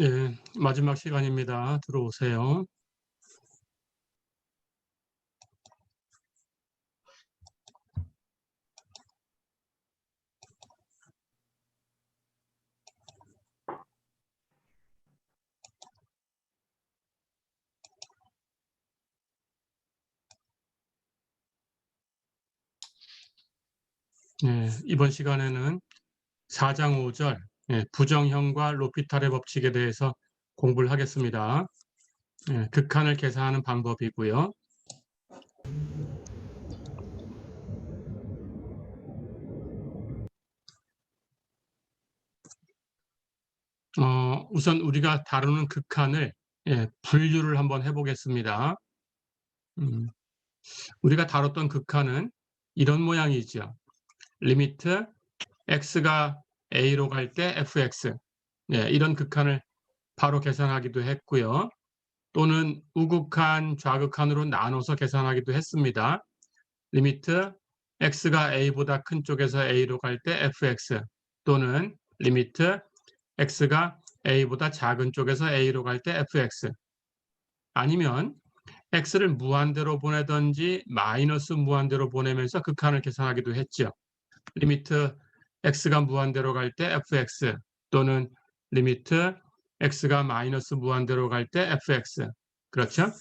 예, 마지막 시간입니다. 들어오세요. 예, 이번 시간에는 4장 5절 부정형과 로피탈의 법칙에 대해서 공부를 하겠습니다. 극한을 계산하는 방법이고요. 우선 우리가 다루는 극한을 분류를 한번 해보겠습니다. 우리가 다뤘던 극한은 이런 모양이죠. 리미트 x가 a로 갈 때 fx, 이런 극한을 바로 계산하기도 했고요. 또는 우극한, 좌극한으로 나눠서 계산하기도 했습니다. 리미트 x가 a보다 큰 쪽에서 a로 갈 때 fx, 또는 리미트 x가 a보다 작은 쪽에서 a로 갈 때 fx, 아니면 x를 무한대로 보내든지 마이너스 무한대로 보내면서 극한을 계산하기도 했죠. 리미트 x가 무한대로 갈 때 fx, 또는 리미트 x가 마이너스 무한대로 갈 때 fx. 그렇죠?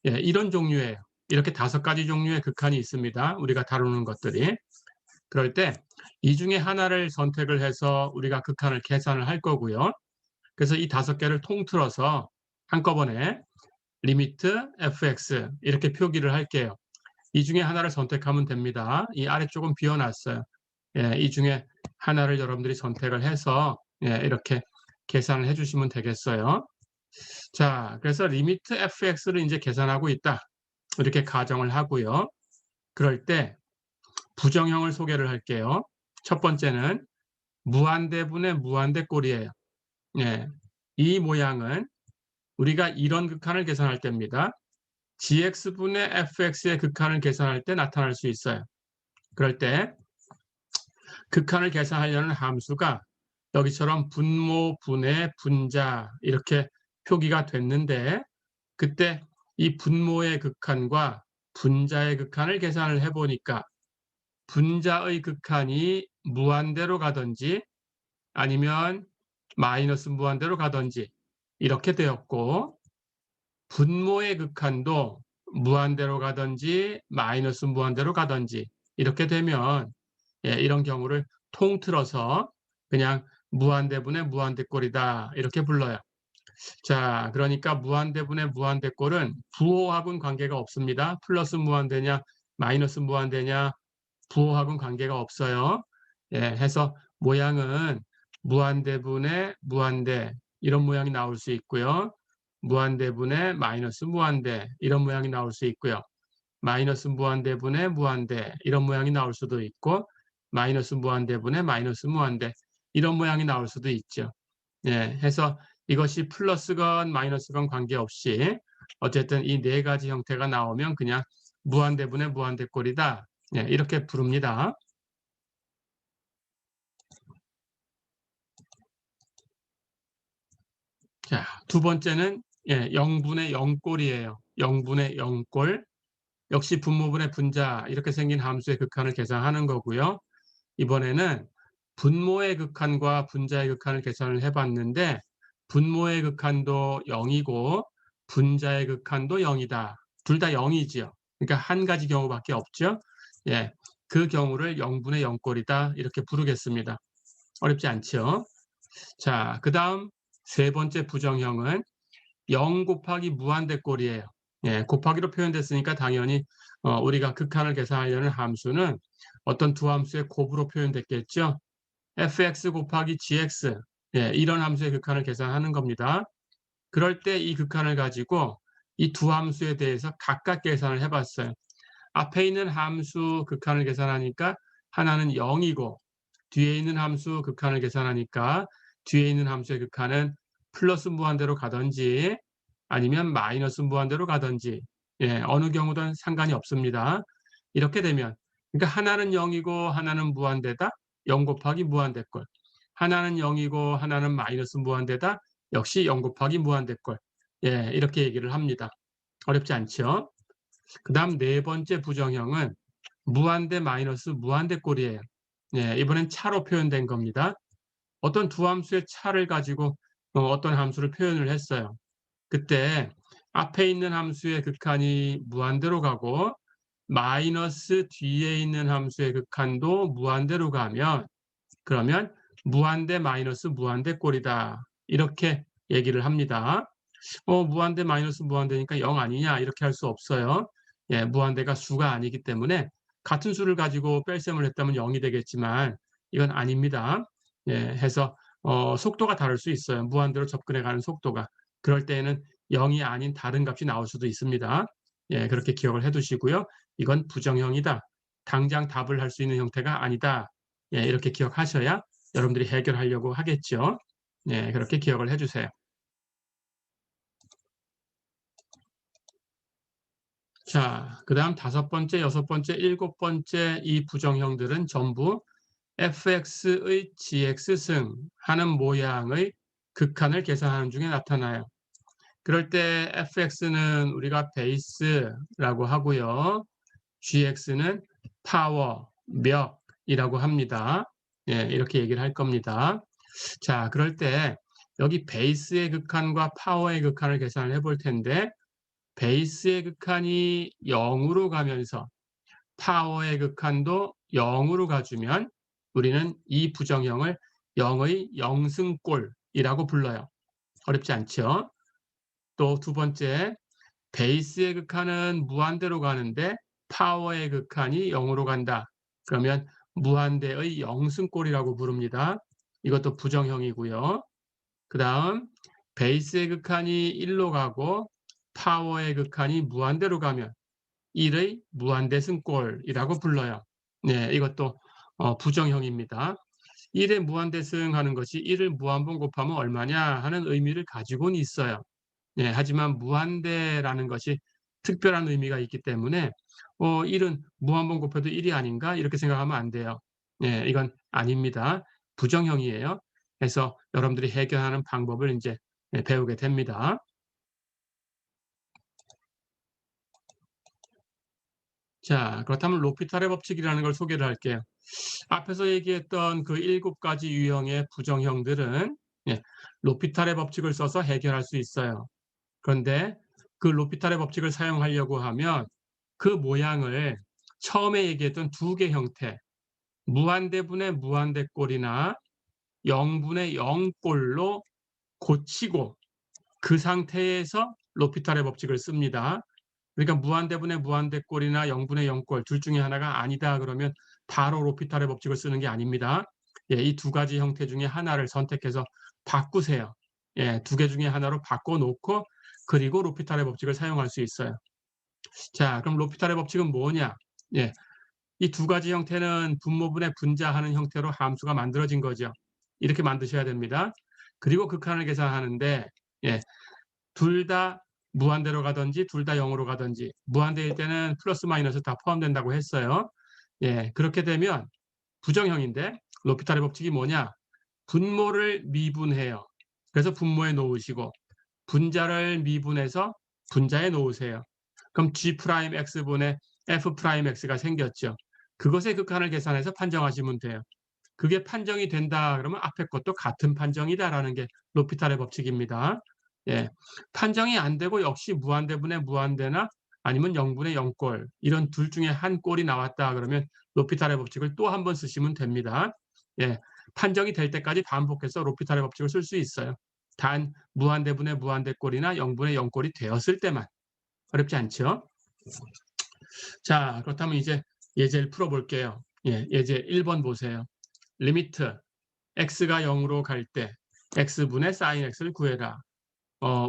이런 종류예요. 이렇게 5가지 종류의 극한이 있습니다. 우리가 다루는 것들이. 그럴 때 이 중에 하나를 선택을 해서 우리가 극한을 계산을 할 거고요. 그래서 이 5개를 통틀어서 한꺼번에 리미트 fx 이렇게 표기를 할게요. 이 중에 하나를 선택하면 됩니다. 이 아래쪽은 비워놨어요. 이 중에 하나를 여러분들이 선택을 해서 이렇게 계산을 해주시면 되겠어요. 자, 그래서 리미트 fx를 이제 계산하고 있다. 이렇게 가정을 하고요. 그럴 때 부정형을 소개를 할게요. 첫 번째는 무한대분의 무한대꼴이에요. 이 모양은 우리가 이런 극한을 계산할 때입니다. gx분의 fx의 극한을 계산할 때 나타날 수 있어요. 그럴 때 극한을 계산하려는 함수가 여기처럼 분모, 분의, 분자 이렇게 표기가 됐는데, 그때 이 분모의 극한과 분자의 극한을 계산을 해보니까 분자의 극한이 무한대로 가든지 아니면 마이너스 무한대로 가든지 이렇게 되었고, 분모의 극한도 무한대로 가든지 마이너스 무한대로 가든지 이렇게 되면 이런 경우를 통틀어서 그냥 무한대분의 무한대꼴이다 이렇게 불러요. 자, 그러니까 무한대분의 무한대꼴은 부호하고는 관계가 없습니다. 플러스 무한대냐 마이너스 무한대냐 부호하고는 관계가 없어요. 해서 모양은 무한대분의 무한대 이런 모양이 나올 수 있고요. 무한대분의 마이너스 무한대 이런 모양이 나올 수 있고요. 마이너스 무한대분의 무한대 이런 모양이 나올 수도 있고, 마이너스 무한대분의 마이너스 무한대 이런 모양이 나올 수도 있죠. 해서 이것이 플러스건 마이너스건 관계없이 어쨌든 이 4가지 형태가 나오면 그냥 무한대분의 무한대꼴이다 이렇게 부릅니다. 자, 두 번째는 0분의 0꼴이에요. 0분의 0꼴. 역시 분모분의 분자 이렇게 생긴 함수의 극한을 계산하는 거고요. 이번에는 분모의 극한과 분자의 극한을 계산을 해봤는데, 분모의 극한도 0이고 분자의 극한도 0이다. 둘 다 0이지요. 그러니까 한 가지 경우밖에 없죠. 그 경우를 0분의 0꼴이다 이렇게 부르겠습니다. 어렵지 않죠? 자, 그 다음 세 번째 부정형은 0 곱하기 무한대꼴이에요. 곱하기로 표현됐으니까 당연히 우리가 극한을 계산하려는 함수는 어떤 두 함수의 곱으로 표현됐겠죠. fx 곱하기 gx 이런 함수의 극한을 계산하는 겁니다. 그럴 때 이 극한을 가지고 이 두 함수에 대해서 각각 계산을 해봤어요. 앞에 있는 함수 극한을 계산하니까 하나는 0이고, 뒤에 있는 함수 극한을 계산하니까 뒤에 있는 함수의 극한은 플러스 무한대로 가든지 아니면 마이너스 무한대로 가든지 어느 경우든 상관이 없습니다. 이렇게 되면 그러니까 하나는 0이고 하나는 무한대다. 0 곱하기 무한대꼴. 하나는 0이고 하나는 마이너스 무한대다. 역시 0 곱하기 무한대꼴. 예, 이렇게 얘기를 합니다. 어렵지 않죠? 그다음 네 번째 부정형은 무한대 마이너스 무한대꼴이에요. 예, 이번엔 차로 표현된 겁니다. 어떤 두 함수의 차를 가지고 어떤 함수를 표현을 했어요. 그때 앞에 있는 함수의 극한이 무한대로 가고 마이너스 뒤에 있는 함수의 극한도 무한대로 가면 그러면 무한대 마이너스 무한대꼴이다. 이렇게 얘기를 합니다. 무한대 마이너스 무한대니까 0 아니냐 이렇게 할 수 없어요. 예, 무한대가 수가 아니기 때문에 같은 수를 가지고 뺄셈을 했다면 0이 되겠지만 이건 아닙니다. 예, 해서 속도가 다를 수 있어요. 무한대로 접근해 가는 속도가. 그럴 때에는 0이 아닌 다른 값이 나올 수도 있습니다. 예, 그렇게 기억을 해 두시고요. 이건 부정형이다. 당장 답을 할 수 있는 형태가 아니다. 예, 이렇게 기억하셔야 여러분들이 해결하려고 하겠죠. 예, 그렇게 기억을 해 주세요. 자, 그다음 5번째, 6번째, 7번째 이 부정형들은 전부 fx의 gx승 하는 모양의 극한을 계산하는 중에 나타나요. 그럴 때 fx는 우리가 베이스라고 하고요. gx는 파워, 몇이라고 합니다. 예, 이렇게 얘기를 할 겁니다. 자, 그럴 때 여기 베이스의 극한과 파워의 극한을 계산을 해볼 텐데 베이스의 극한이 0으로 가면서 파워의 극한도 0으로 가주면 우리는 이 부정형을 0의 영승꼴이라고 불러요. 어렵지 않죠? 또 두 번째, 베이스의 극한은 무한대로 가는데 파워의 극한이 0으로 간다. 그러면 무한대의 영승꼴이라고 부릅니다. 이것도 부정형이고요. 그 다음 베이스의 극한이 1로 가고 파워의 극한이 무한대로 가면 1의 무한대승꼴이라고 불러요. 네, 이것도 부정형입니다. 1의 무한대승하는 것이 1을 무한번 곱하면 얼마냐 하는 의미를 가지고는 있어요. 네, 하지만 무한대라는 것이 특별한 의미가 있기 때문에 1은 무한번 곱해도 1이 아닌가 이렇게 생각하면 안 돼요. 네, 이건 아닙니다. 부정형이에요. 그래서 여러분들이 해결하는 방법을 이제 배우게 됩니다. 자, 그렇다면 로피탈의 법칙이라는 걸 소개를 할게요. 앞에서 얘기했던 그 7가지 유형의 부정형들은 예, 로피탈의 법칙을 써서 해결할 수 있어요. 그런데 그 로피탈의 법칙을 사용하려고 하면 그 모양을 처음에 얘기했던 두 개 형태, 무한대분의 무한대꼴이나 0분의 0꼴로 고치고 그 상태에서 로피탈의 법칙을 씁니다. 그러니까 무한대분의 무한대꼴이나 0분의 0꼴 둘 중에 하나가 아니다 그러면 바로 로피탈의 법칙을 쓰는 게 아닙니다. 예, 이 두 가지 형태 중에 하나를 선택해서 바꾸세요. 예, 두 개 중에 하나로 바꿔놓고 그리고 로피탈의 법칙을 사용할 수 있어요. 자, 그럼 로피탈의 법칙은 뭐냐? 예, 이 두 가지 형태는 분모분의 분자하는 형태로 함수가 만들어진 거죠. 이렇게 만드셔야 됩니다. 그리고 극한을 계산하는데 예, 둘 다 무한대로 가든지 둘 다 0으로 가든지 무한대일 때는 플러스 마이너스 다 포함된다고 했어요. 예, 그렇게 되면 부정형인데 로피탈의 법칙이 뭐냐? 분모를 미분해요. 그래서 분모에 놓으시고 분자를 미분해서 분자에 놓으세요. 그럼 G'X분의 F'X가 생겼죠. 그것의 극한을 계산해서 판정하시면 돼요. 그게 판정이 된다 그러면 앞에 것도 같은 판정이다라는 게 로피탈의 법칙입니다. 예, 판정이 안 되고 역시 무한대분의 무한대나 아니면 0분의 0꼴 이런 둘 중에 한 꼴이 나왔다 그러면 로피탈의 법칙을 또 한 번 쓰시면 됩니다. 예, 판정이 될 때까지 반복해서 로피탈의 법칙을 쓸 수 있어요. 단 무한대분의 무한대꼴이나 0분의 0꼴이 되었을 때만. 어렵지 않죠? 자, 그렇다면 이제 예제를 풀어볼게요. 예, 예제 1번 보세요. 리미트 x가 0으로 갈 때 x분의 sin x를 구해라.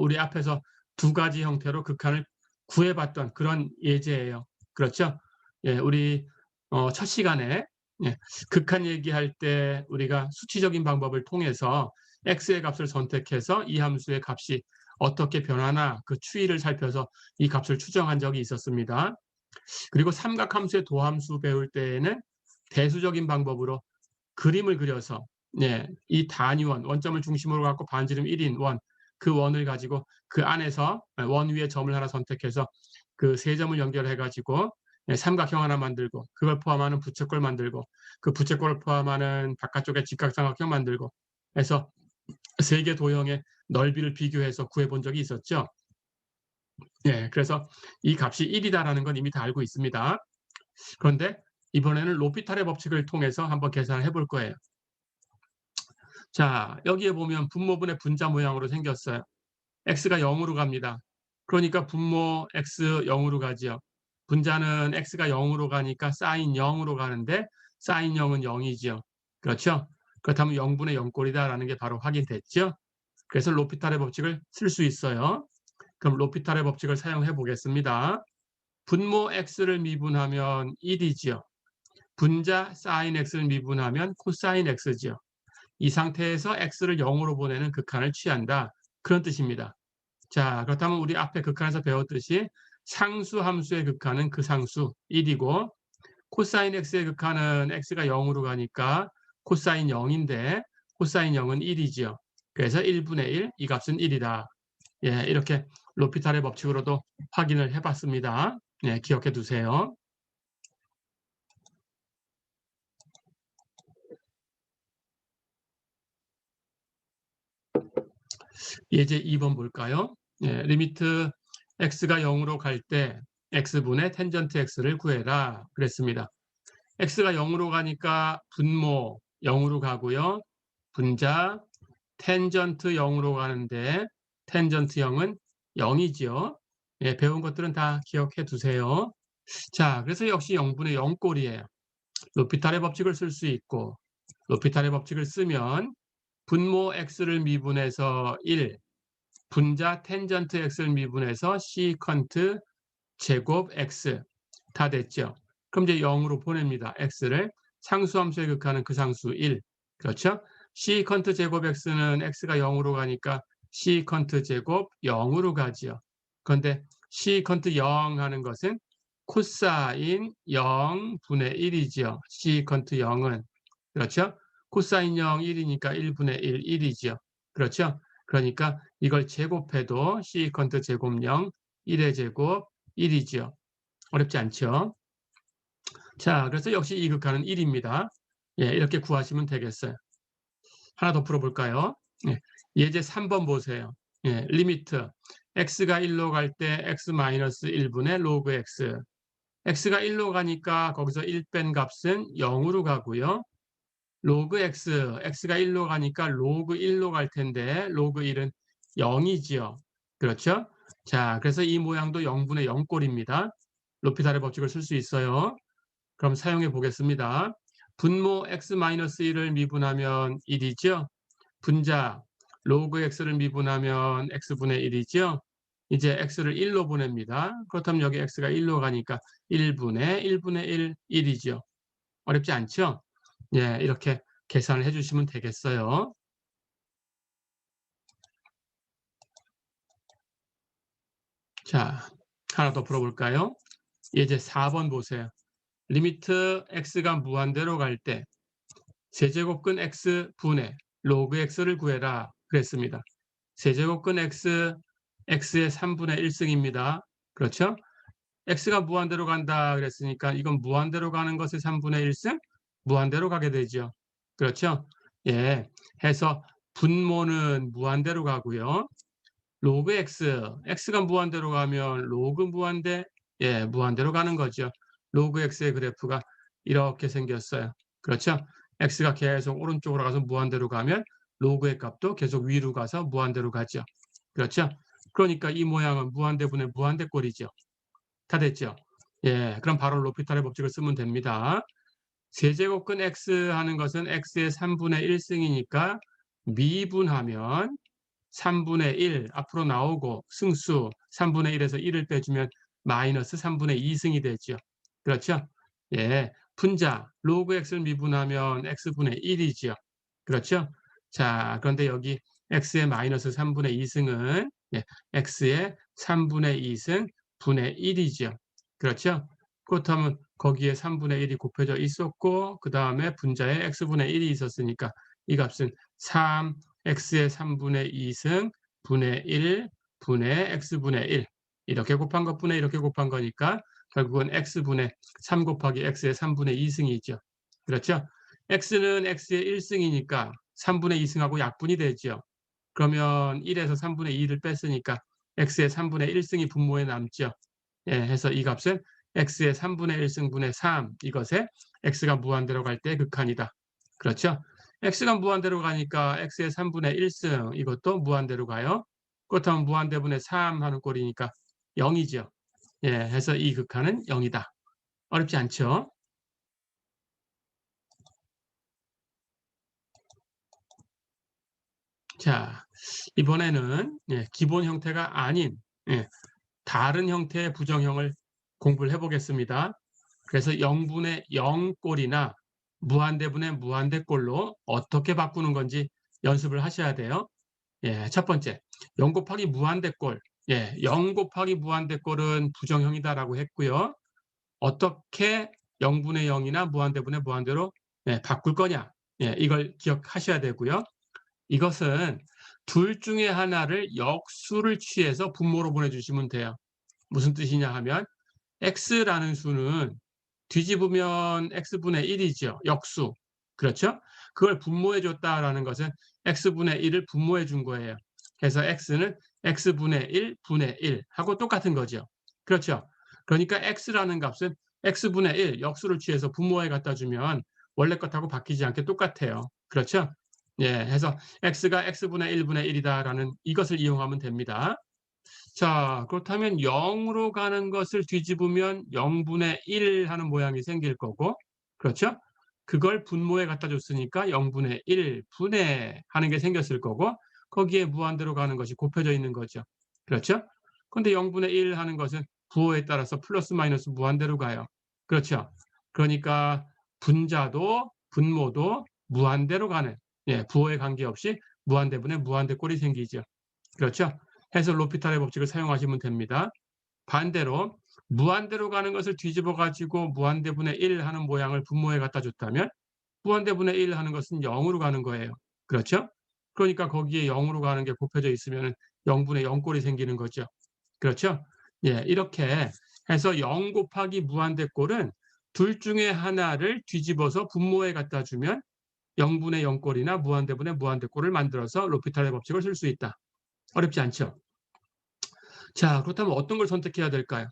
우리 앞에서 두 가지 형태로 극한을 구해봤던 그런 예제예요. 그렇죠? 예, 우리 첫 시간에 예, 극한 얘기할 때 우리가 수치적인 방법을 통해서 x의 값을 선택해서 이 함수의 값이 어떻게 변하나 그 추이를 살펴서 이 값을 추정한 적이 있었습니다. 그리고 삼각함수의 도함수 배울 때에는 대수적인 방법으로 그림을 그려서 이 단위원, 원점을 중심으로 갖고 반지름 1인 원 그 원을 가지고 그 안에서 원 위에 점을 하나 선택해서 그 세 점을 연결해 가지고 삼각형 하나 만들고 그걸 포함하는 부채꼴 만들고 그 부채꼴을 포함하는 바깥쪽에 직각삼각형 만들고 해서 세 개 도형의 넓이를 비교해서 구해 본 적이 있었죠. 예, 그래서 이 값이 1이다라는 건 이미 다 알고 있습니다. 그런데 이번에는 로피탈의 법칙을 통해서 한번 계산을 해볼 거예요. 자, 여기에 보면 분모분의 분자 모양으로 생겼어요. x가 0으로 갑니다. 그러니까 분모 x 0으로 가지요. 분자는 x가 0으로 가니까 사인 0으로 가는데 사인 0은 0이죠. 그렇죠? 그렇다면 0분의 0꼴이다라는 게 바로 확인됐죠. 그래서 로피탈의 법칙을 쓸 수 있어요. 그럼 로피탈의 법칙을 사용해 보겠습니다. 분모 x를 미분하면 1이지요. 분자 사인 x를 미분하면 코사인 x지요. 이 상태에서 x를 0으로 보내는 극한을 취한다. 그런 뜻입니다. 자, 그렇다면 우리 앞에 극한에서 배웠듯이 상수 함수의 극한은 그 상수 1이고 코사인 x의 극한은 x가 0으로 가니까 코사인 0인데 코사인 0은 1이지요. 그래서 1분의 1, 이 값은 1이다. 예, 이렇게 로피탈의 법칙으로도 확인을 해봤습니다. 예, 기억해 두세요. 예제 2번 볼까요? 예, 리미트 x가 0으로 갈 때 x분의 텐전트 x를 구해라 그랬습니다. x가 0으로 가니까 분모 0으로 가고요. 분자 텐전트 0으로 가는데 텐전트 0은 0이지요. 예, 배운 것들은 다 기억해 두세요. 자, 그래서 역시 0분의 0꼴이에요. 로피탈의 법칙을 쓸 수 있고 로피탈의 법칙을 쓰면 분모 x를 미분해서 1, 분자 텐전트 x를 미분해서 시컨트 제곱 x 다 됐죠. 그럼 이제 0으로 보냅니다. x를 상수함수에 극하는 그 상수 1. 그렇죠? 시컨트 제곱 x는 x가 0으로 가니까 시컨트 제곱 0으로 가지요. 그런데 시컨트 0 하는 것은 코사인 0분의 1이지요. 시컨트 0은. 그렇죠? 코사인 0 1이니까 1분의 1, 1이지요. 그렇죠? 그러니까 이걸 제곱해도 시컨트 제곱 0, 1의 제곱 1이지요. 어렵지 않죠? 자, 그래서 역시 이 극한은 1입니다. 예, 이렇게 구하시면 되겠어요. 하나 더 풀어볼까요? 예, 예제 3번 보세요. 예, 리미트 x가 1로 갈 때 x-1분의 로그 x. x가 1로 가니까 거기서 1 뺀 값은 0으로 가고요. 로그 x, x가 1로 가니까 로그 1로 갈 텐데 로그 1은 0이지요. 그렇죠? 자, 그래서 이 모양도 0분의 0꼴입니다. 로피탈의 법칙을 쓸 수 있어요. 그럼 사용해 보겠습니다. 분모 x-1을 미분하면 1이죠. 분자 로그 x를 미분하면 x분의 1이죠. 이제 x를 1로 보냅니다. 그렇다면 여기 x가 1로 가니까 1분의 1, 1이죠. 어렵지 않죠? 예, 이렇게 계산을 해주시면 되겠어요. 자, 하나 더 풀어볼까요? 예제 4번 보세요. 리미트 x가 무한대로 갈 때 세제곱근 x분의 로그 x를 구해라 그랬습니다. 세제곱근 x, x의 3분의 1승입니다. 그렇죠? x가 무한대로 간다 그랬으니까 이건 무한대로 가는 것의 3분의 1승? 무한대로 가게 되죠. 그렇죠? 예, 해서 분모는 무한대로 가고요. 로그 x, x가 무한대로 가면 로그 무한대, 예, 무한대로 가는 거죠. 로그 x의 그래프가 이렇게 생겼어요. 그렇죠? x가 계속 오른쪽으로 가서 무한대로 가면 로그의 값도 계속 위로 가서 무한대로 가죠. 그렇죠? 그러니까 이 모양은 무한대분의 무한대꼴이죠. 다 됐죠? 예, 그럼 바로 로피탈의 법칙을 쓰면 됩니다. 세제곱근 x 하는 것은 x의 3분의 1승이니까 미분하면 3분의 1 앞으로 나오고 승수 3분의 1에서 1을 빼주면 마이너스 3분의 2승이 되죠. 그렇죠? 예, 분자 로그 x를 미분하면 x분의 1이죠. 그렇죠? 자, 그런데 여기 x의 마이너스 3분의 2승은 예, x의 3분의 2승 분의 1이죠. 그렇죠? 그렇다면 거기에 3분의 1이 곱해져 있었고 그 다음에 분자에 x분의 1이 있었으니까 이 값은 3, x의 3분의 2승 분의 1 분의 x분의 1 이렇게 곱한 것분의 이렇게 곱한 거니까 결국은 x분의 3 곱하기 x의 3분의 2승이죠. 그렇죠? x는 x의 1승이니까 3분의 2승하고 약분이 되죠. 그러면 1에서 3분의 2를 뺐으니까 x의 3분의 1승이 분모에 남죠. 예, 해서 이 값은 x의 3분의 1승분의 3 이것에 x가 무한대로 갈 때 극한이다. 그렇죠? x가 무한대로 가니까 x의 3분의 1승 이것도 무한대로 가요. 그렇다면 무한대분의 3 하는 꼴이니까 0이죠. 예, 해서 이 극한은 0이다. 어렵지 않죠? 자, 이번에는 기본 형태가 아닌 다른 형태의 부정형을 공부를 해보겠습니다. 그래서 0분의 0꼴이나 무한대분의 무한대꼴로 어떻게 바꾸는 건지 연습을 하셔야 돼요. 첫 번째, 0 곱하기 무한대꼴. 0 곱하기 무한대꼴은 부정형이다라고 했고요. 어떻게 0분의 0이나 무한대분의 무한대로 바꿀 거냐. 이걸 기억하셔야 되고요. 이것은 둘 중에 하나를 역수를 취해서 분모로 보내주시면 돼요. 무슨 뜻이냐 하면 x라는 수는 뒤집으면 x분의 1이죠. 역수. 그렇죠? 그걸 분모해 줬다라는 것은 x분의 1을 분모해 준 거예요. 그래서 x는 x분의 1 분의 1 하고 똑같은 거죠. 그렇죠? 그러니까 x라는 값은 x분의 1 역수를 취해서 분모에 갖다 주면 원래 것하고 바뀌지 않게 똑같아요. 그렇죠? 해서 x가 x분의 1분의 1이다라는 이것을 이용하면 됩니다. 자, 그렇다면 0으로 가는 것을 뒤집으면 0분의 1 하는 모양이 생길 거고, 그렇죠? 그걸 분모에 갖다 줬으니까 0분의 1 분의 하는 게 생겼을 거고, 거기에 무한대로 가는 것이 곱해져 있는 거죠. 그렇죠? 근데 0분의 1 하는 것은 부호에 따라서 플러스 마이너스 무한대로 가요. 그렇죠? 그러니까 분자도 분모도 무한대로 가는, 부호에 관계없이 무한대분의 무한대꼴이 생기죠. 그렇죠? 해서 로피탈의 법칙을 사용하시면 됩니다. 반대로 무한대로 가는 것을 뒤집어 가지고 무한대분의 1 하는 모양을 분모에 갖다 줬다면 무한대분의 1 하는 것은 0으로 가는 거예요. 그렇죠? 그러니까 거기에 0으로 가는 게 곱해져 있으면 0분의 0꼴이 생기는 거죠. 그렇죠? 이렇게 해서 0 곱하기 무한대꼴은 둘 중에 하나를 뒤집어서 분모에 갖다 주면 0분의 0꼴이나 무한대분의 무한대꼴을 만들어서 로피탈의 법칙을 쓸 수 있다. 어렵지 않죠? 자, 그렇다면 어떤 걸 선택해야 될까요?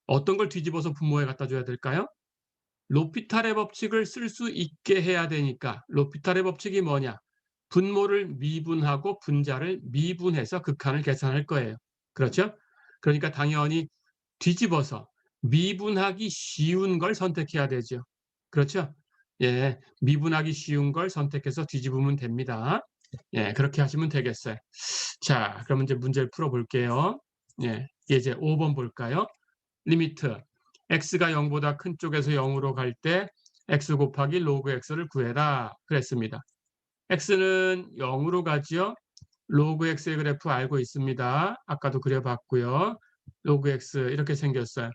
어떤 걸 뒤집어서 분모에 갖다 줘야 될까요? 로피탈의 법칙을 쓸 수 있게 해야 되니까 로피탈의 법칙이 뭐냐? 분모를 미분하고 분자를 미분해서 극한을 계산할 거예요. 그렇죠? 그러니까 당연히 뒤집어서 미분하기 쉬운 걸 선택해야 되죠. 그렇죠? 미분하기 쉬운 걸 선택해서 뒤집으면 됩니다. 그렇게 하시면 되겠어요. 자, 그럼 이제 문제를 풀어볼게요. 이제 5번 볼까요? 리미트 x가 0보다 큰 쪽에서 0으로 갈 때 x 곱하기 로그 x를 구해라 그랬습니다. x는 0으로 가지요. 로그 x의 그래프 알고 있습니다. 아까도 그려봤고요. 로그 x 이렇게 생겼어요.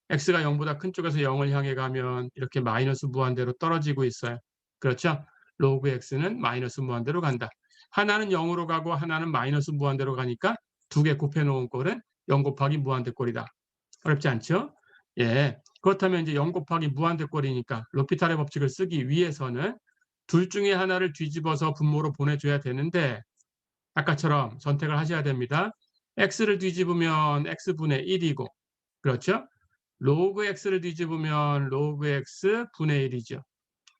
x가 0보다 큰 쪽에서 0을 향해 가면 이렇게 마이너스 무한대로 떨어지고 있어요. 그렇죠? 로그 x는 마이너스 무한대로 간다. 하나는 0으로 가고 하나는 마이너스 무한대로 가니까 두 개 곱해 놓은 꼴은 0 곱하기 무한대꼴이다. 어렵지 않죠? 그렇다면 이제 0 곱하기 무한대꼴이니까 로피탈의 법칙을 쓰기 위해서는 둘 중에 하나를 뒤집어서 분모로 보내줘야 되는데 아까처럼 선택을 하셔야 됩니다. x를 뒤집으면 x분의 1이고 그렇죠? 로그 x를 뒤집으면 로그 x 분의 1이죠.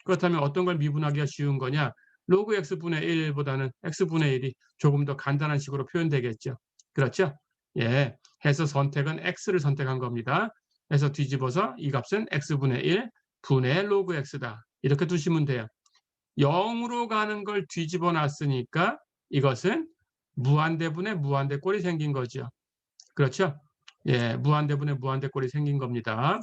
그렇다면 어떤 걸 미분하기가 쉬운 거냐? 로그 x분의 1보다는 x분의 1이 조금 더 간단한 식으로 표현되겠죠. 그렇죠? 해서 선택은 x를 선택한 겁니다. 해서 뒤집어서 이 값은 x분의 1 분의 로그 x다. 이렇게 두시면 돼요. 0으로 가는 걸 뒤집어 놨으니까 이것은 무한대분의 무한대꼴이 생긴 거죠. 그렇죠? 무한대분의 무한대꼴이 생긴 겁니다.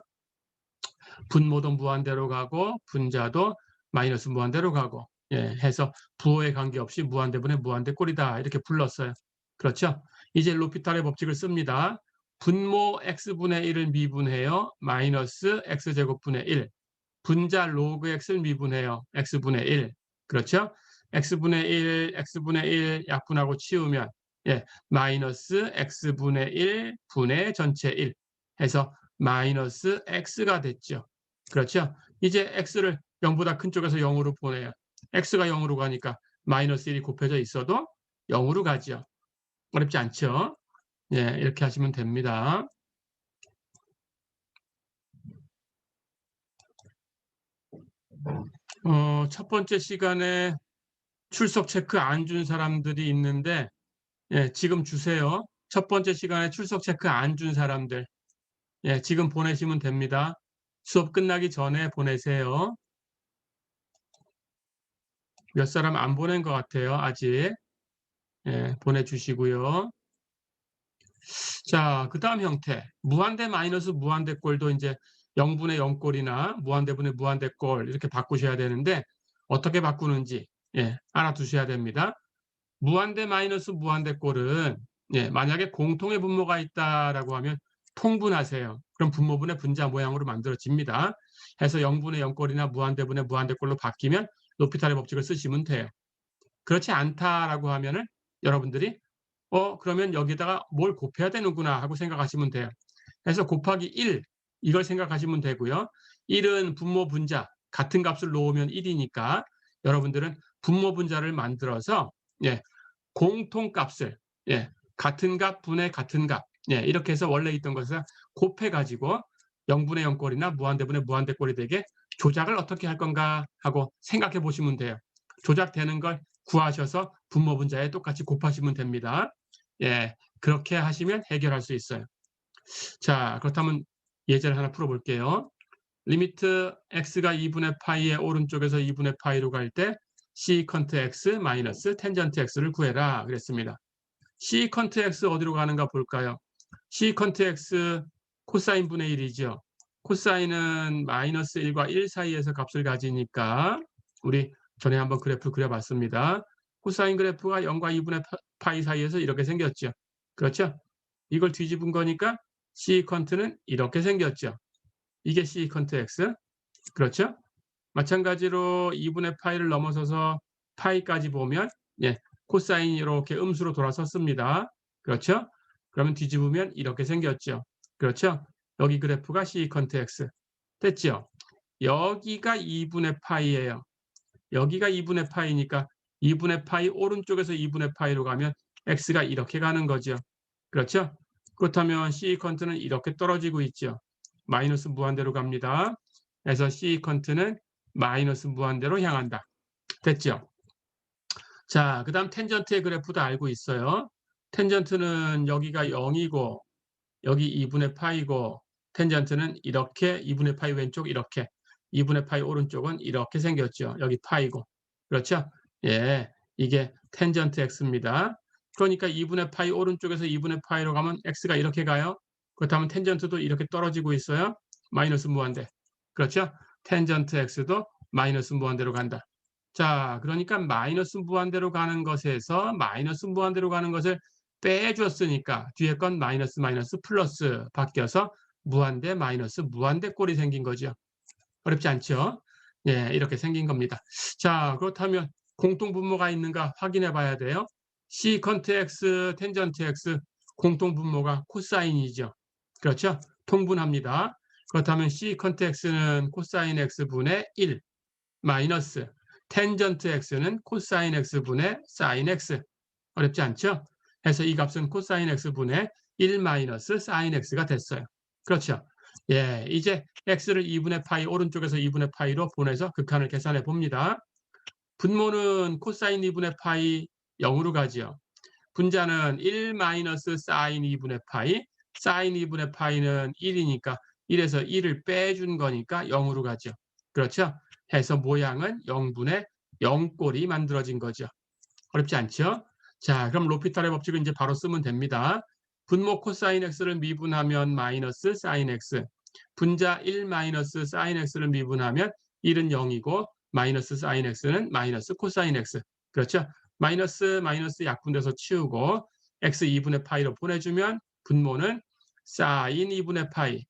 분모도 무한대로 가고 분자도 마이너스 무한대로 가고 해서 부호에 관계없이 무한대분의 무한대꼴이다 이렇게 불렀어요. 그렇죠? 이제 로피탈의 법칙을 씁니다. 분모 x분의 1을 미분해요. 마이너스 x제곱분의 1. 분자 로그 x를 미분해요. x분의 1. 그렇죠? x분의 1, x분의 1 약분하고 치우면 예, 마이너스 x분의 1 분의 전체 1 해서 마이너스 x가 됐죠. 그렇죠? 이제 x를 0보다 큰 쪽에서 0으로 보내요. x가 0으로 가니까 마이너스 1이 곱해져 있어도 0으로 가죠. 어렵지 않죠? 예, 이렇게 하시면 됩니다. 첫 번째 시간에 출석 체크 안 준 사람들이 있는데, 예, 지금 주세요. 첫 번째 시간에 출석 체크 안 준 사람들, 예, 지금 보내시면 됩니다. 수업 끝나기 전에 보내세요. 몇 사람 안 보낸 것 같아요, 아직. 예, 보내주시고요. 자, 그 다음 형태. 무한대 마이너스 무한대 꼴도 이제 0분의 0꼴이나 무한대분의 무한대꼴 이렇게 바꾸셔야 되는데, 어떻게 바꾸는지, 예, 알아두셔야 됩니다. 무한대 마이너스 무한대꼴은, 예, 만약에 공통의 분모가 있다라고 하면 통분하세요. 그럼 분모분의 분자 모양으로 만들어집니다. 해서 0분의 0꼴이나 무한대분의 무한대꼴로 바뀌면 로피탈의 법칙을 쓰시면 돼요. 그렇지 않다라고 하면은 여러분들이 그러면 여기다가 뭘 곱해야 되는구나 하고 생각하시면 돼요. 그래서 곱하기 1 이걸 생각하시면 되고요. 1은 분모 분자 같은 값을 놓으면 1이니까 여러분들은 분모 분자를 만들어서, 예, 공통값을, 예, 같은 값 분의 같은 값, 예, 이렇게 해서 원래 있던 것을 곱해 가지고 0분의 0꼴이나 무한대분의 무한대꼴이 되게 조작을 어떻게 할 건가 하고 생각해 보시면 돼요. 조작되는 걸 구하셔서 분모 분자에 똑같이 곱하시면 됩니다. 예, 그렇게 하시면 해결할 수 있어요. 자, 그렇다면 예제를 하나 풀어볼게요. 리미트 x가 2분의 파이의 오른쪽에서 2분의 파이로 갈 때 시컨트 x 마이너스 텐전트 x를 구해라 그랬습니다. 시컨트 x 어디로 가는가 볼까요? 시컨트 x 코사인 분의 1이죠. 코사인은 마이너스 1과 1 사이에서 값을 가지니까 우리 전에 한번 그래프 그려봤습니다. 코사인 그래프가 0과 2분의 파이 사이에서 이렇게 생겼죠. 그렇죠? 이걸 뒤집은 거니까 시컨트는 이렇게 생겼죠. 이게 시컨트 x. 그렇죠? 마찬가지로 2분의 파이를 넘어서서 파이까지 보면, 예, 코사인이 이렇게 음수로 돌아섰습니다. 그렇죠? 그러면 뒤집으면 이렇게 생겼죠. 그렇죠? 여기 그래프가 시컨트 x. 됐죠? 여기가 2분의 파이예요. 여기가 2분의 파이니까 2분의 파이 오른쪽에서 2분의 파이로 가면 x가 이렇게 가는 거죠. 그렇죠? 그렇다면 시컨트는 이렇게 떨어지고 있죠. 마이너스 무한대로 갑니다. 그래서 시컨트는 마이너스 무한대로 향한다. 됐죠? 자, 그 다음 텐전트의 그래프도 알고 있어요. 텐전트는 여기가 0이고 여기 2분의 파이고 텐전트는 이렇게 2분의 파이 왼쪽 이렇게 2분의 파이 오른쪽은 이렇게 생겼죠. 여기 파이고. 그렇죠? 예, 이게 텐전트 x입니다. 그러니까 2분의 파이 오른쪽에서 2분의 파이로 가면 x가 이렇게 가요. 그렇다면 텐전트도 이렇게 떨어지고 있어요. 마이너스 무한대. 그렇죠? 텐전트 x도 마이너스 무한대로 간다. 자, 그러니까 마이너스 무한대로 가는 것에서 마이너스 무한대로 가는 것을 빼줬으니까 뒤에 건 마이너스 마이너스 플러스 바뀌어서 무한대 마이너스 무한대 꼴이 생긴 거죠. 어렵지 않죠? 예, 이렇게 생긴 겁니다. 자, 그렇다면 공통분모가 있는가 확인해 봐야 돼요. 시컨트 x, 텐전트 x 공통분모가 코사인이죠. 그렇죠? 통분합니다. 그렇다면 시컨트 x는 코사인 x분의 1 마이너스 텐전트 x는 코사인 x분의 사인 x. 어렵지 않죠? 해서 이 값은 코사인 x분의 1 마이너스 사인 x가 됐어요. 그렇죠? 예, 이제 x를 2분의 파이 오른쪽에서 2분의 파이로 보내서 극한을 계산해 봅니다. 분모는 코사인 2분의 파이 0으로 가죠. 분자는 1 마이너스 사인 2분의 파이, 사인 2분의 파이는 1이니까 1에서 1을 빼준 거니까 0으로 가죠. 그렇죠? 해서 모양은 0분의 0꼴이 만들어진 거죠. 어렵지 않죠? 자, 그럼 로피탈의 법칙을 이제 바로 쓰면 됩니다. 분모 코사인 x를 미분하면 마이너스 사인 x. 분자 1 마이너스 사인 x를 미분하면 1은 0이고 마이너스 사인 x는 마이너스 코사인 x. 그렇죠? 마이너스 마이너스 약분돼서 치우고 x 2분의 파이로 보내주면 분모는 사인 2분의 파이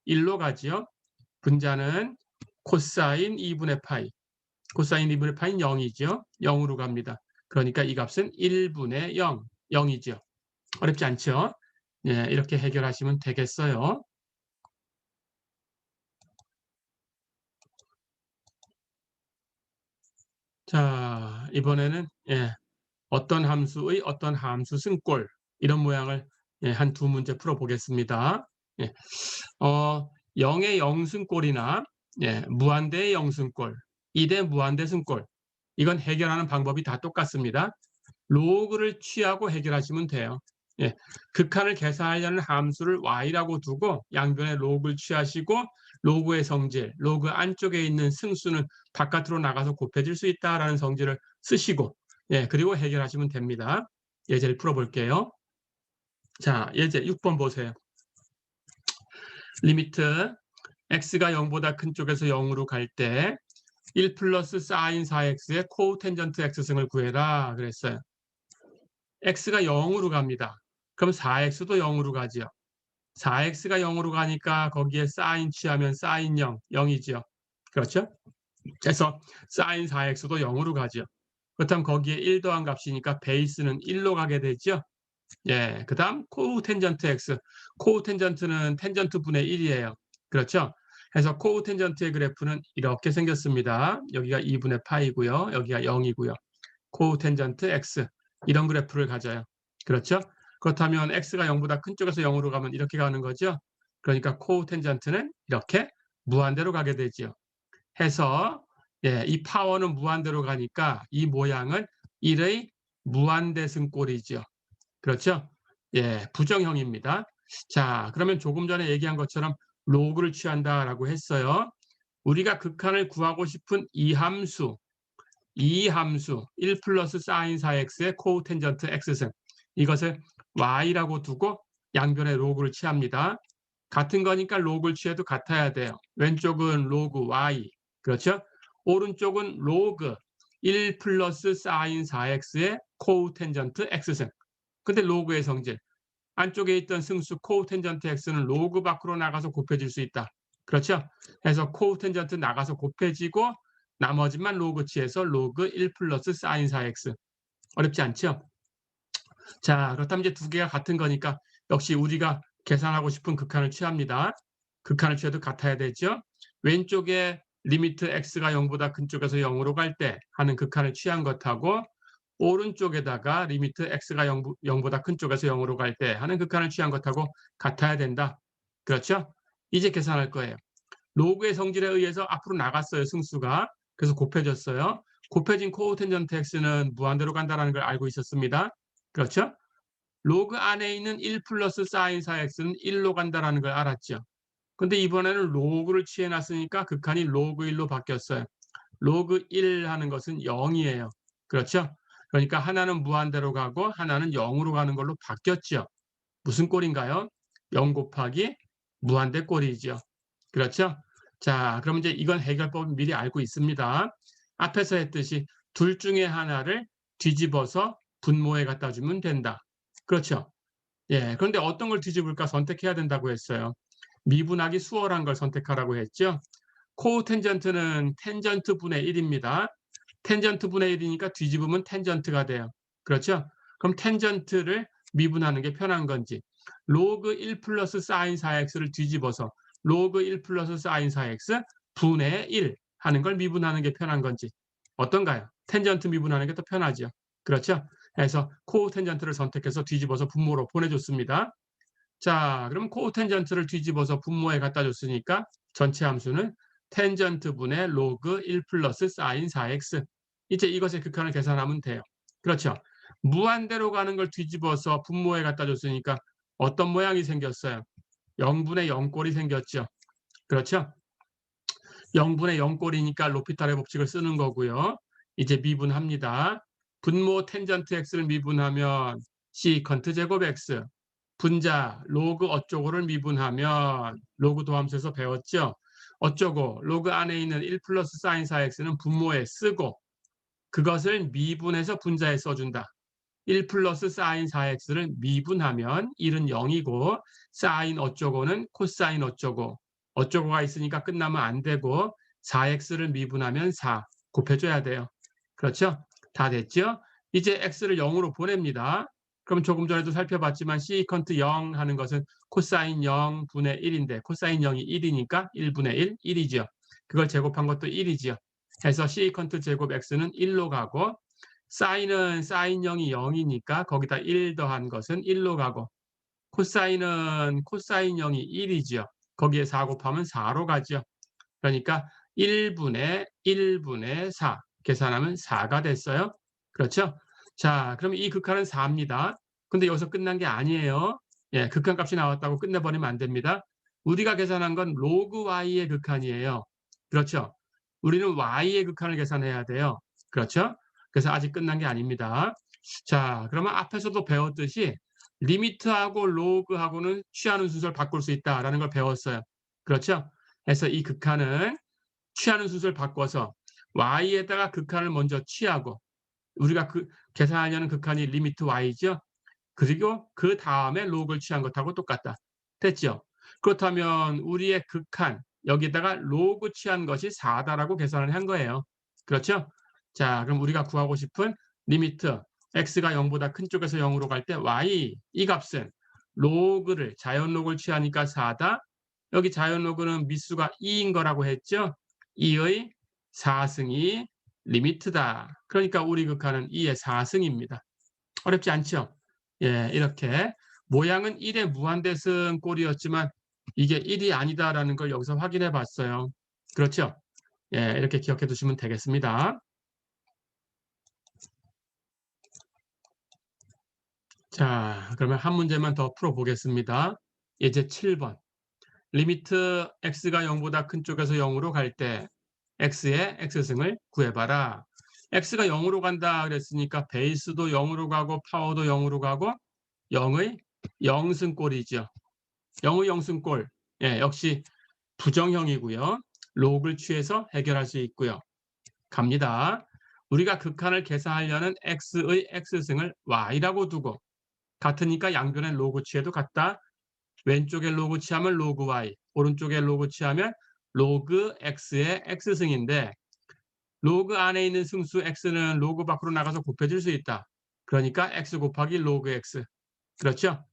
1로 가지요. 분자는 코사인 2분의 파이. 코사인 2분의 파이는 0이죠. 0으로 갑니다. 그러니까 이 값은 1분의 0. 0이죠. 어렵지 않죠? 예, 이렇게 해결하시면 되겠어요. 자, 이번에는 어떤 함수의 어떤 함수 승골 이런 모양을 한 두 문제 풀어보겠습니다. 예, 0의 영승골이나 무한대의 영승골, 2대 무한대 승골 이건 해결하는 방법이 다 똑같습니다. 로그를 취하고 해결하시면 돼요. 예, 극한을 계산하려는 함수를 y라고 두고 양변에 로그를 취하시고 로그의 성질, 로그 안쪽에 있는 승수는 바깥으로 나가서 곱해질 수 있다라는 성질을 쓰시고 그리고 해결하시면 됩니다. 예제를 풀어볼게요. 자, 예제 6번 보세요. 리미트 x가 0보다 큰 쪽에서 0으로 갈 때 1 플러스 사인 4x의 코텐전트 x승을 구해라 그랬어요. x가 0으로 갑니다. 그럼 4x도 0으로 가죠. 4x가 0으로 가니까 거기에 사인 취하면 사인 0, 0이죠. 그렇죠? 그래서 사인 4x도 0으로 가죠. 그렇다면 거기에 1 더한 값이니까 베이스는 1로 가게 되죠. 예, 그 다음 코텐전트 x. 코텐전트는 텐전트 분의 1이에요. 그렇죠? 그래서 코텐전트의 그래프는 이렇게 생겼습니다. 여기가 2분의 파이고요. 여기가 0이고요. 코텐전트 x. 이런 그래프를 가져요. 그렇죠? 그렇다면 x가 0보다 큰 쪽에서 0으로 가면 이렇게 가는 거죠. 그러니까 코텐전트는 이렇게 무한대로 가게 되죠. 해서 이 파워는 무한대로 가니까 이 모양은 1의 무한대승꼴이죠. 그렇죠? 예, 부정형입니다. 자, 그러면 조금 전에 얘기한 것처럼 로그를 취한다라고 했어요. 우리가 극한을 구하고 싶은 이 함수 1 플러스 사인 4x의 코텐전트 x승 이것을 y라고 두고 양변에 로그를 취합니다. 같은 거니까 로그를 취해도 같아야 돼요. 왼쪽은 로그 y 그렇죠? 오른쪽은 로그 1 플러스 사인 4x의 코텐전트 x승 근데 로그의 성질 안쪽에 있던 승수 코텐전트 x는 로그 밖으로 나가서 곱해질 수 있다. 그렇죠? 그래서 코텐전트 나가서 곱해지고 나머지만 로그 취해서 로그 1 플러스 사인 4x. 어렵지 않죠? 자, 그렇다면 이제 두 개가 같은 거니까 역시 우리가 계산하고 싶은 극한을 취합니다. 극한을 취해도 같아야 되죠. 왼쪽에 리미트 x가 0보다 큰 쪽에서 0으로 갈 때 하는 극한을 취한 것하고 오른쪽에다가 리미트 x가 0보다 큰 쪽에서 0으로 갈 때 하는 극한을 취한 것하고 같아야 된다. 그렇죠? 이제 계산할 거예요. 로그의 성질에 의해서 앞으로 나갔어요. 승수가. 그래서 곱해졌어요. 곱해진 코텐전트 x는 무한대로 간다는 걸 알고 있었습니다. 그렇죠? 로그 안에 있는 1 플러스 사인 4x는 1로 간다는 걸 알았죠. 근데 이번에는 로그를 취해놨으니까 극한이 로그 1로 바뀌었어요. 로그 1 하는 것은 0이에요. 그렇죠? 그러니까 하나는 무한대로 가고 하나는 0으로 가는 걸로 바뀌었죠. 무슨 꼴인가요? 0 곱하기 무한대 꼴이죠. 그렇죠? 자, 그럼 이제 이건 해결법은 미리 알고 있습니다. 앞에서 했듯이 둘 중에 하나를 뒤집어서 분모에 갖다 주면 된다. 그렇죠? 예, 그런데 어떤 걸 뒤집을까 선택해야 된다고 했어요. 미분하기 수월한 걸 선택하라고 했죠. 코텐전트는 텐전트 분의 1입니다. 텐전트 분의 1이니까 뒤집으면 텐전트가 돼요. 그렇죠? 그럼 텐전트를 미분하는 게 편한 건지 로그 1 플러스 사인 4x를 뒤집어서 로그 1 플러스 사인 4x 분의 1 하는 걸 미분하는 게 편한 건지 어떤가요? 텐전트 미분하는 게 더 편하죠. 그렇죠? 그래서 코텐전트를 선택해서 뒤집어서 분모로 보내줬습니다. 자, 그럼 코텐전트를 뒤집어서 분모에 갖다 줬으니까 전체 함수는 텐전트 분의 로그 1 플러스 사인 4x. 이제 이것의 극한을 계산하면 돼요. 그렇죠? 무한대로 가는 걸 뒤집어서 분모에 갖다 줬으니까 어떤 모양이 생겼어요? 0분의 0꼴이 생겼죠. 그렇죠? 0분의 0꼴이니까 로피탈의 법칙을 쓰는 거고요. 이제 미분합니다. 분모 텐전트 x를 미분하면 시컨트 제곱 x 분자 로그 어쩌고를 미분하면 로그 도함수에서 배웠죠. 어쩌고 로그 안에 있는 1 플러스 사인 4x는 분모에 쓰고 그것을 미분해서 분자에 써준다. 1 플러스 사인 4x를 미분하면 1은 0이고 사인 어쩌고는 코사인 어쩌고 어쩌고가 있으니까 끝나면 안 되고 4x를 미분하면 4 곱해줘야 돼요. 그렇죠? 다 됐죠? 이제 x를 0으로 보냅니다. 그럼 조금 전에도 살펴봤지만 시컨트 0 하는 것은 코사인 0 분의 1인데 코사인 0이 1이니까 1분의 1, 1이죠. 그걸 제곱한 것도 1이지요. 해서 시컨트 제곱 x는 1로 가고 사인은 사인 0이 0이니까 거기다 1 더한 것은 1로 가고 코사인은 코사인 0이 1이지요. 거기에 4 곱하면 4로 가죠. 그러니까 1분의 4 계산하면 4가 됐어요. 그렇죠? 자, 그럼 이 극한은 4입니다. 근데 여기서 끝난 게 아니에요. 예, 극한값이 나왔다고 끝내버리면 안 됩니다. 우리가 계산한 건 로그 y의 극한이에요. 그렇죠? 우리는 y의 극한을 계산해야 돼요. 그렇죠? 그래서 아직 끝난 게 아닙니다. 자, 그러면 앞에서도 배웠듯이 리미트하고 로그하고는 취하는 순서를 바꿀 수 있다라는 걸 배웠어요. 그렇죠? 그래서 이 극한은 취하는 순서를 바꿔서 y에다가 극한을 먼저 취하고 우리가 계산하려는 극한이 리미트 y죠. 그리고 그 다음에 로그를 취한 것하고 똑같다. 됐죠? 그렇다면 우리의 극한 여기다가 로그 취한 것이 4다라고 계산을 한 거예요. 그렇죠? 자, 그럼 우리가 구하고 싶은 리미트 x가 0보다 큰 쪽에서 0으로 갈 때 y 이 값은 로그를 자연 로그를 취하니까 4다. 여기 자연 로그는 미수가 2인 거라고 했죠? 2의 4승이 리미트다. 그러니까 우리 극한은 2의 4승입니다. 어렵지 않죠? 예, 이렇게 모양은 1의 무한대승 꼴이었지만 이게 1이 아니다라는 걸 여기서 확인해 봤어요. 그렇죠? 예, 이렇게 기억해 두시면 되겠습니다. 자, 그러면 한 문제만 더 풀어 보겠습니다. 이제 7번. 리미트 x가 0보다 큰 쪽에서 0으로 갈 때 x의 x승을 구해봐라. x가 0으로 간다 그랬으니까 베이스도 0으로 가고 파워도 0으로 가고 0의 0승꼴이죠. 0의 0승꼴. 예, 역시 부정형이고요. 로그를 취해서 해결할 수 있고요. 갑니다. 우리가 극한을 계산하려는 x의 x승을 y라고 두고 같으니까 양변에 로그 취해도 같다. 왼쪽에 로그 취하면 로그 y, 오른쪽에 로그 취하면 로그 x의 x승인데 로그 안에 있는 승수 x는 로그 밖으로 나가서 곱해질 수 있다. 그러니까 x 곱하기 로그 x. 그렇죠?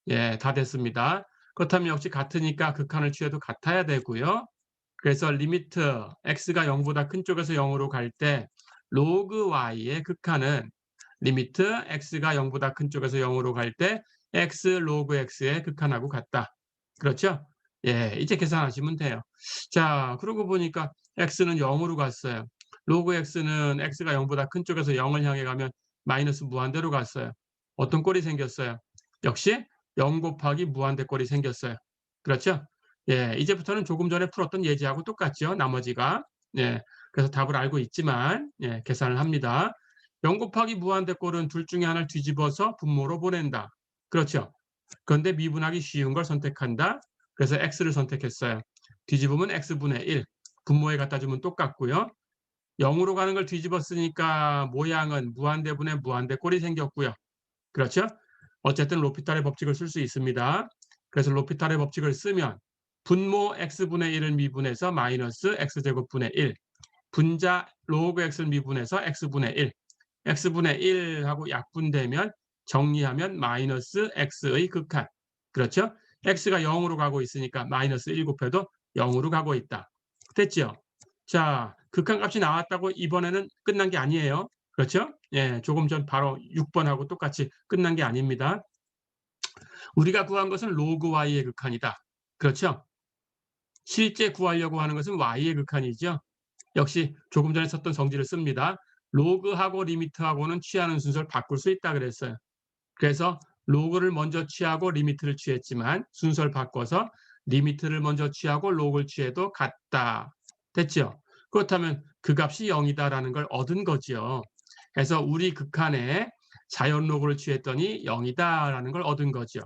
예, 다 됐습니다. 그렇다면 역시 같으니까 극한을 취해도 같아야 되고요. 그래서 리미트 x가 0보다 큰 쪽에서 0으로 갈 때 로그 y의 극한은 리미트 x가 0보다 큰 쪽에서 0으로 갈 때 x 로그 x의 극한하고 같다. 그렇죠? 예, 이제 계산하시면 돼요. 자, 그러고 보니까 x는 0으로 갔어요. 로그 x는 x가 0보다 큰 쪽에서 0을 향해 가면 마이너스 무한대로 갔어요. 어떤 꼴이 생겼어요? 역시 0 곱하기 무한대 꼴이 생겼어요. 그렇죠? 예, 이제부터는 조금 전에 풀었던 예제하고 똑같죠. 나머지가. 예, 그래서 답을 알고 있지만 예, 계산을 합니다. 0 곱하기 무한대 꼴은 둘 중에 하나를 뒤집어서 분모로 보낸다. 그렇죠? 그런데 미분하기 쉬운 걸 선택한다. 그래서 x를 선택했어요. 뒤집으면 x분의 1. 분모에 갖다 주면 똑같고요. 0으로 가는 걸 뒤집었으니까 모양은 무한대분의 무한대 꼴이 생겼고요. 그렇죠? 어쨌든 로피탈의 법칙을 쓸 수 있습니다. 그래서 로피탈의 법칙을 쓰면 분모 x분의 1을 미분해서 마이너스 x제곱분의 1, 분자 로그 x를 미분해서 x분의 1, x분의 1하고 약분되면 정리하면 마이너스 x의 극한. 그렇죠? x가 0으로 가고 있으니까 마이너스 1 곱해도 0으로 가고 있다. 됐죠? 자, 극한값이 나왔다고 이번에는 끝난 게 아니에요. 그렇죠? 예, 조금 전 바로 6번하고 똑같이 끝난 게 아닙니다. 우리가 구한 것은 로그 y의 극한이다. 그렇죠? 실제 구하려고 하는 것은 y의 극한이죠. 역시 조금 전에 썼던 성질을 씁니다. 로그하고 리미트하고는 취하는 순서를 바꿀 수 있다 그랬어요. 그래서 로그를 먼저 취하고 리미트를 취했지만 순서를 바꿔서 리미트를 먼저 취하고 로그를 취해도 같다. 됐죠? 그렇다면 그 값이 0이다라는 걸 얻은 거죠. 그래서 우리 극한에 자연 로그를 취했더니 0이다라는 걸 얻은 거죠.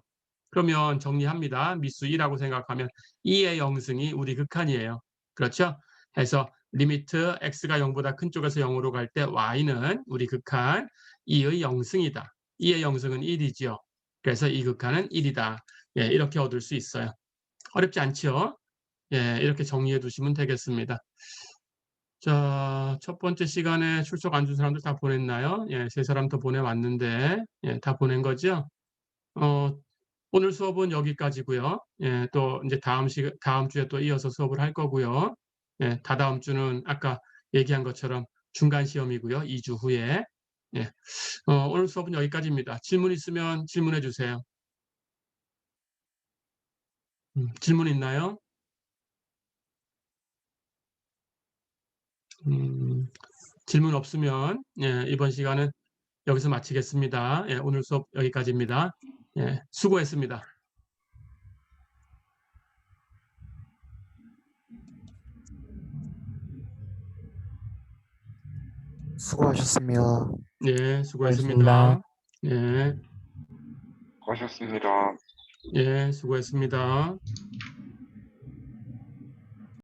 그러면 정리합니다. 미수 2라고 생각하면 2의 0승이 우리 극한이에요. 그렇죠? 해서 리미트 x가 0보다 큰 쪽에서 0으로 갈 때 y는 우리 극한 2의 0승이다. 2의 0승은 1이지요. 그래서 이 극한은 1이다. 예, 이렇게 얻을 수 있어요. 어렵지 않죠? 예, 이렇게 정리해 두시면 되겠습니다. 자, 첫 번째 시간에 출석 안 준 사람들 다 보냈나요? 예, 3사람 더 보내왔는데, 예, 다 보낸 거죠? 오늘 수업은 여기까지고요. 예, 또 이제 다음 주에 또 이어서 수업을 할 거고요. 예, 다다음 주는 아까 얘기한 것처럼 중간 시험이고요. 2주 후에. 예, 오늘 수업은 여기까지입니다. 질문 있으면 질문해 주세요. 질문 있나요? 질문 없으면 예, 이번 시간은 여기서 마치겠습니다. 예, 오늘 수업 여기까지입니다. 예, 수고했습니다. 수고하셨습니다. 예, 수고하셨습니다. 수고했습니다. 예, 수고하셨습니다. 예, 수고했습니다.